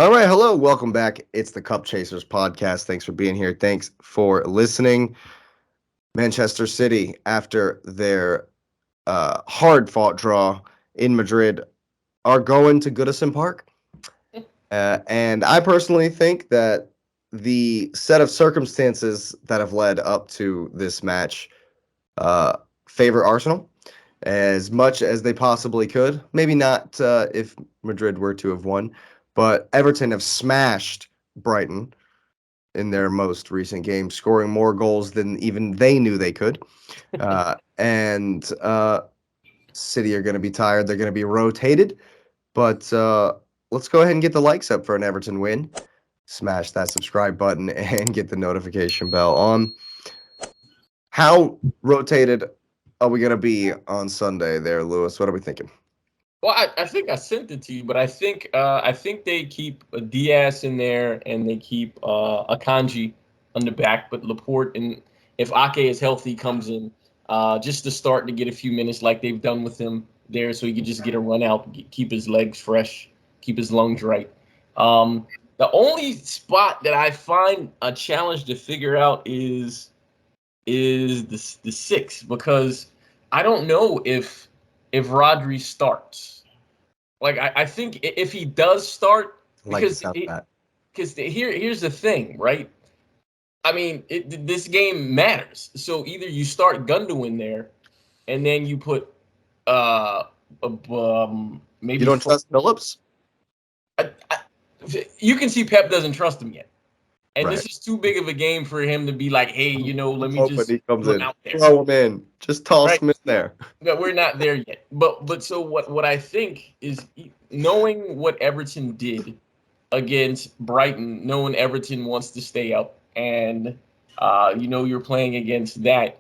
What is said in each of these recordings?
All right, hello, welcome back. It's the Cup Chasers podcast. Thanks for being here. Thanks for listening. Manchester City, after their hard-fought draw in Madrid, are going to Goodison Park. And I personally think that the set of circumstances that have led up to this match uh, favor Arsenal as much as they possibly could. Maybe not if Madrid were to have won, but Everton have smashed Brighton in their most recent game, scoring more goals than even they knew they could. And City are going to be tired. They're going to be rotated. But let's go ahead and get the likes up for an Everton win. Smash that subscribe button and get the notification bell on. How rotated are we going to be on Sunday there, Lewis? What are we thinking? Well, I think I sent it to you, but I think they keep Diaz in there and they keep Akanji on the back, but Laporte and if Ake is healthy comes in just to start to get a few minutes like they've done with him there, so he could just get a run out, keep his legs fresh, keep his lungs right. The only spot that I find a challenge to figure out is the six, because I don't know if Rodri starts. Like I think if he does start, Like the because sound of that. here's the thing, right? I mean, this game matters. So either you start Gundogan there, and then you put uh, You maybe don't trust Phillips? I, I, you can see Pep doesn't trust him yet. And Right. this is too big of a game for him to be like, hey, I'm let me hoping just he comes put him in. out there. Throw him in. Just toss Right. him in there. But we're not there yet. But so what I think is, knowing what Everton did against Brighton, knowing Everton wants to stay up, and you're playing against that,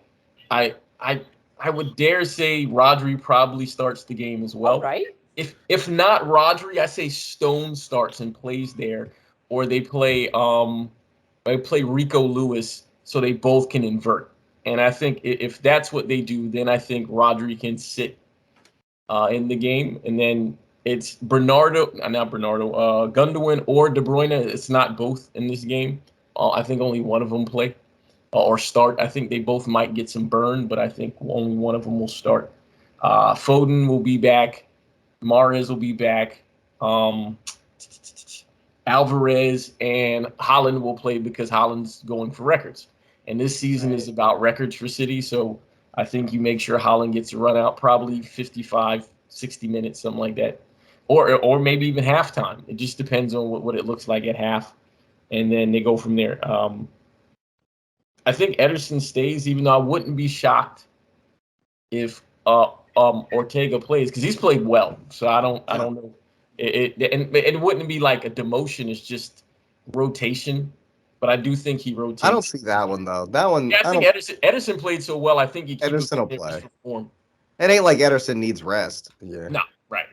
I I I would dare say Rodri probably starts the game as All well. right. If not Rodri, I say Stone starts and plays there, or they play Rico Lewis so they both can invert. And I think if that's what they do, then I think Rodri can sit in the game, and then it's Gundogan or De Bruyne. It's not both in this game. I think only one of them play or start. I think they both might get some burn, but I think only one of them will start. Foden will be back. Mahrez will be back. Um, Alvarez and Holland will play because Holland's going for records. And this season is about records for City. So I think you make sure Holland gets a run out, probably 55, 60 minutes, something like that. Or maybe even halftime. It just depends on what it looks like at half. And then they go from there. I think Ederson stays, even though I wouldn't be shocked if Ortega plays, because he's played well. So I don't know. And it wouldn't be like a demotion. It's just rotation. But I do think he I don't rotates. see that one though. That one, Yeah, I I think don't. Ederson played so well. I think you keep him Ederson in will there just play. for form. It ain't like Ederson needs rest. Yeah. No, right.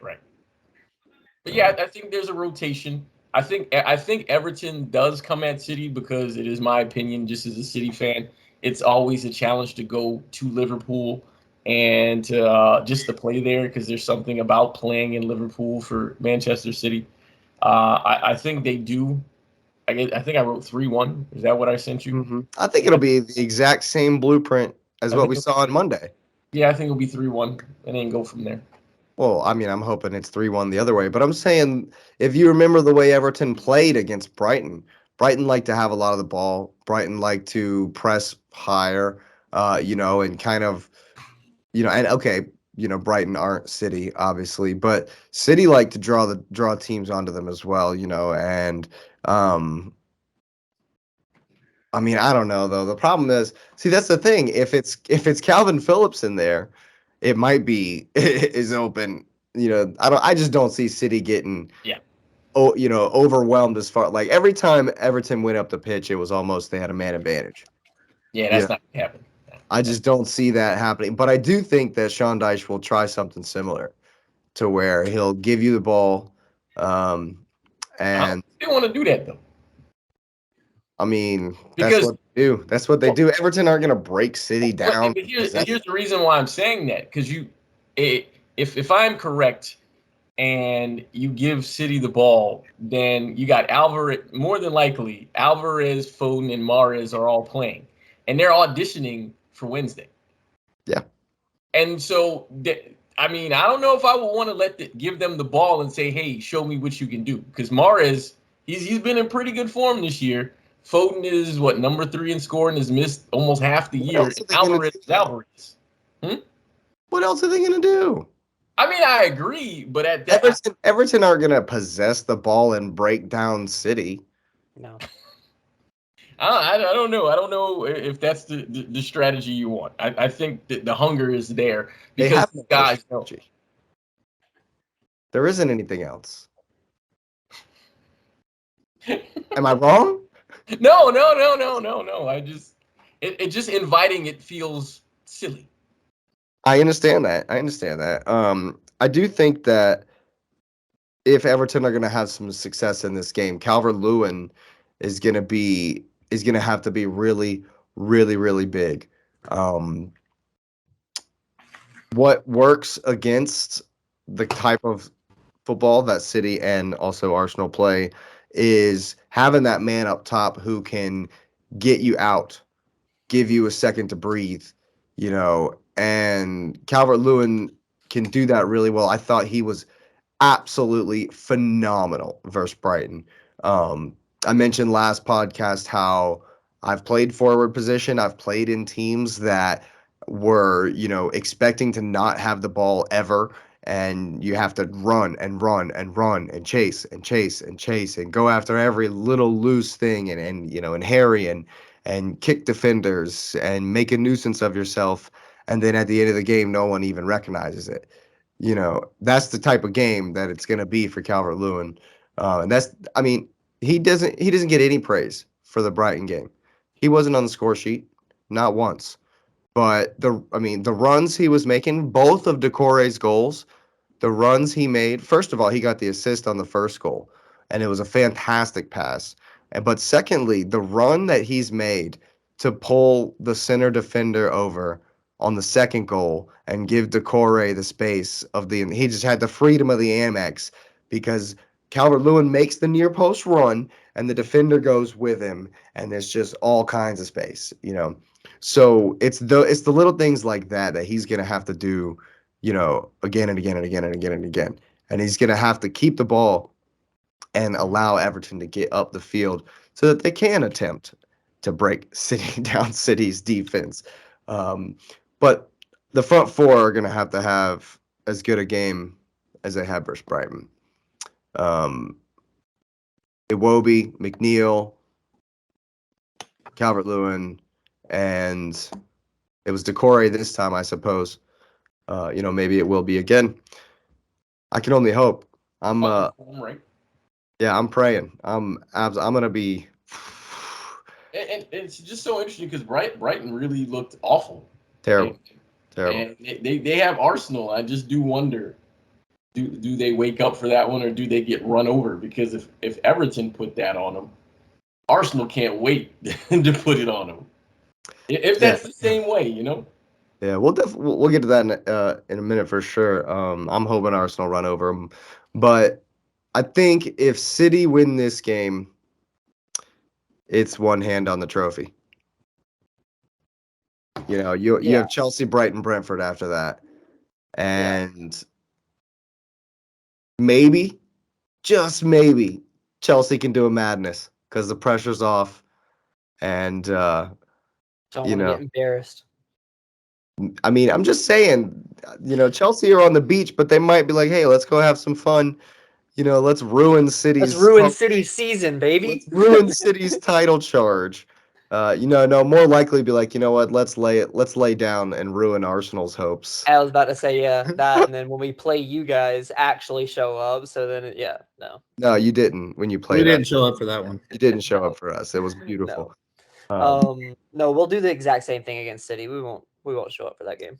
But yeah, I think there's a rotation. I think Everton does come at City because it is my opinion, just as a City fan, it's always a challenge to go to Liverpool and just to play there, because there's something about playing in Liverpool for Manchester City. I think they do. I think I wrote 3-1. Is that what I sent you? I think it'll be the exact same blueprint as I what think we saw on Monday. yeah, I think it'll be 3-1 and then go from there. Well, I mean, I'm hoping it's 3-1 the other way, but I'm saying if you remember the way Everton played against Brighton, Brighton liked to have a lot of the ball. Brighton liked to press higher, and kind of, and okay, Brighton aren't City, obviously, but City like to draw teams onto them as well, and I mean, I don't know though. The problem is, see, that's the thing. If it's Calvin Phillips in there, it might be is open. I just don't see City getting Yeah. overwhelmed as far like every time Everton went up the pitch, it was almost they had a man advantage. Yeah, Yeah, that's not gonna happen. I just don't see that happening. But I do think that Sean Dyche will try something similar to where he'll give you the ball, I don't and think they want to do that though, I mean that's because what they do. That's what they do. Everton aren't going to break City down. but here's the reason why I'm saying that, because if I'm correct, and you give City the ball, then you got Alvarez. More than likely, Alvarez, Foden, and Mahrez are all playing, and they're auditioning for Wednesday. Yeah. And so, I mean, I don't know if I would want to give them the ball and say, "Hey, show me what you can do." Because Mahrez, he's been in pretty good form this year. Foden is what, number 3 in scoring, has missed almost half the What year. else are they going to Alvarez do, is though? Alvarez. Hmm? What else are they going to do? I mean, I agree, but at that, Everton aren't going to possess the ball and break down City. No. I don't know. I don't know if that's the strategy you want. I think that the hunger is there They because have no other guys know. strategy. There isn't anything else. Am I wrong? No. I just it just inviting it feels silly. I understand that. I do think that if Everton are going to have some success in this game, Calvert-Lewin is going to have to be really, really, really big. What works against the type of football that City and also Arsenal play is having that man up top who can get you out, give you a second to breathe, and Calvert-Lewin can do that really well. I thought he was absolutely phenomenal versus Brighton. I mentioned last podcast how I've played forward position. I've played in teams that were, expecting to not have the ball ever. And you have to run and run and run and chase and chase and chase and go after every little loose thing and harry and kick defenders and make a nuisance of yourself. And then at the end of the game, no one even recognizes it. That's the type of game that it's going to be for Calvert-Lewin. And I mean, he doesn't get any praise for the Brighton game. He wasn't on the score sheet, not once. But the runs he was making, both of Decore's goals, the runs he made, first of all, he got the assist on the first goal, and it was a fantastic pass. But secondly, the run that he's made to pull the center defender over on the second goal and give Decore the space he just had the freedom of the Amex because Calvert-Lewin makes the near post run and the defender goes with him, and there's just all kinds of space. So it's the little things like that he's gonna have to do, again and again and again and again and again. And he's going to have to keep the ball and allow Everton to get up the field so that they can attempt to break City's defense. But the front four are going to have as good a game as they had versus Brighton. Iwobi, McNeil, Calvert-Lewin, and it was Decore this time, I suppose. Maybe it will be again. I can only hope. I'm right. Yeah, I'm praying. I'm gonna be. And it's just so interesting because Brighton really looked awful. Terrible. And they have Arsenal. I just do wonder, do they wake up for that one or do they get run over? Because if Everton put that on them, Arsenal can't wait to put it on them. If that's the same way, Yeah, we'll get to that in a minute for sure. I'm hoping Arsenal run over them, but I think if City win this game, it's one hand on the trophy. You have Chelsea, Brighton, Brentford after that, and maybe, just maybe, Chelsea can do a madness because the pressure's off, and Don't want to get embarrassed. I mean, I'm just saying, Chelsea are on the beach, but they might be like, hey, let's go have some fun. Let's ruin City's season, baby. Let's ruin City's title charge. No, more likely be like, you know what? Let's lay down and ruin Arsenal's hopes. I was about to say, that, and then when we play, you guys actually show up. So then, no. No, you didn't when you played. We didn't show up for that one. You didn't show up for us. It was beautiful. No. No, we'll do the exact same thing against City. We won't show up for that game.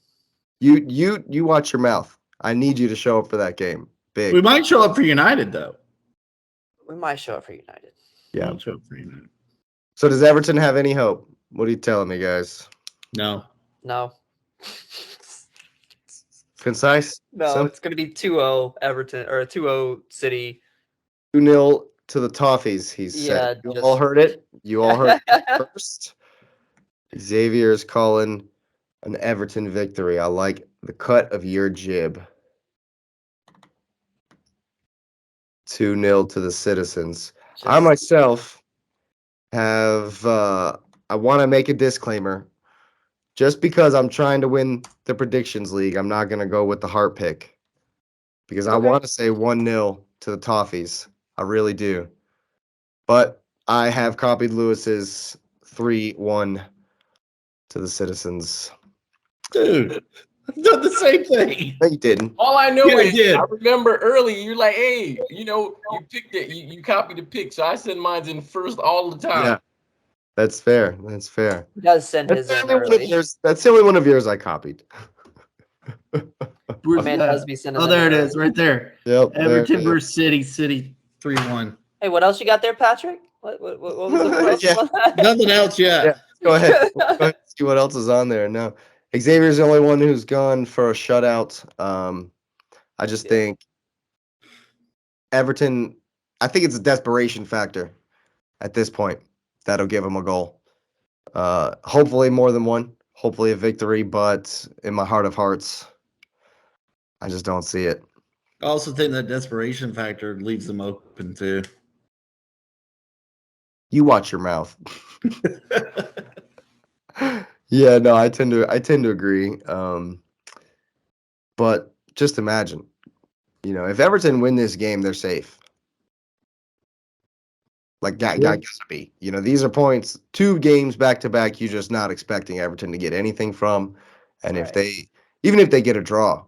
You watch your mouth. I need you to show up for that game. Big. We might show up for United though. We might show up for United. Yeah. Show up for United. So does Everton have any hope? What are you telling me, guys? No. Concise. No, Simple. it's going to be 2-0 Everton or 2-0 City. 2-0 to the Toffees, he said. Yeah, You all heard it. You all heard it first. Xavier is calling an Everton victory. I like the cut of your jib. 2-0 to the Citizens. I Just- myself have I want to make a disclaimer. Just because I'm trying to win the predictions league, I'm not going to go with the heart pick. Because I Okay. want to say 1-0 to the Toffees. I really do. But I have copied Lewis's 3-1 to the Citizens. Dude, I've done the same thing. No, you didn't. All I know Yeah, I is did. I remember early you're like, hey, you picked it, you copied the pick, so I send mine in first all the time. Yeah. That's fair. That's fair. He does send That's his the in only one of early. yours. That's the only one of yours I copied. Where's Man that? does be sending Oh, them there it in is, early. right there. Yep. there it Everton is. versus City 3-1. Hey, what else you got there, Patrick? What was the what else Yeah. was on that? Nothing else yet. Yeah. Go ahead. Go ahead and see what else is on there. No. Xavier's the only one who's gone for a shutout. I just Yeah. think Everton, I think it's a desperation factor at this point that'll give him a goal. Hopefully more than one. Hopefully a victory, but in my heart of hearts, I just don't see it. I also think that desperation factor leaves them open too. You watch your mouth. Yeah, no, I tend to agree. But just imagine, if Everton win this game, they're safe. Like got Yeah. gotta be. These are points, 2 games back to back. You're just not expecting Everton to get anything from, and Right. even if they get a draw,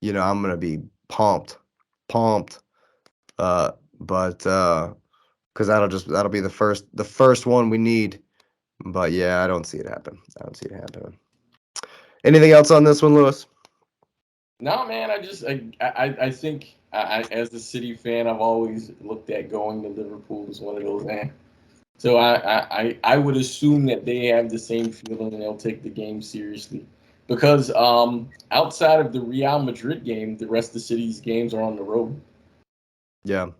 I'm gonna be pumped. But because that'll be the first one we need. But yeah, I don't see it happen. I don't see it happening. Anything else on this one, Lewis? No, man, I think as a City fan, I've always looked at going to Liverpool as one of those. So I would assume that they have the same feeling and they'll take the game seriously. Because outside of the Real Madrid game, the rest of the City's games are on the road. Yeah.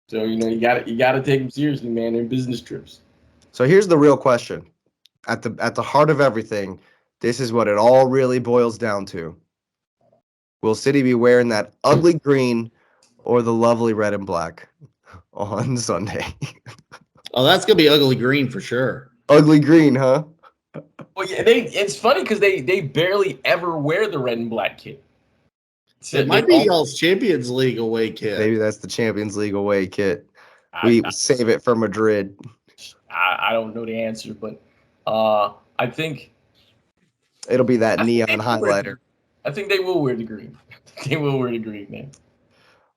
So you gotta take them seriously, man. They're business trips. So here's the real question. At the heart of everything, this is what it all really boils down to. Will City be wearing that ugly green or the lovely red and black on Sunday? Oh, that's gonna be ugly green for sure. Ugly green, huh? Well, yeah, it's funny because they barely ever wear the red and black kit. So It might be y'all's Champions League away kit. Maybe that's the Champions League away kit. I- We I- save it for Madrid. I don't know the answer, but I think It'll be that I think neon they will wear highlighter. I think they will wear the green. They will wear the green, man.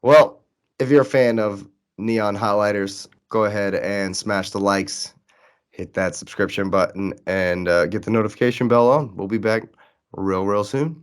Well, if you're a fan of neon highlighters, go ahead and smash the likes, hit that subscription button, and get the notification bell on. We'll be back real soon.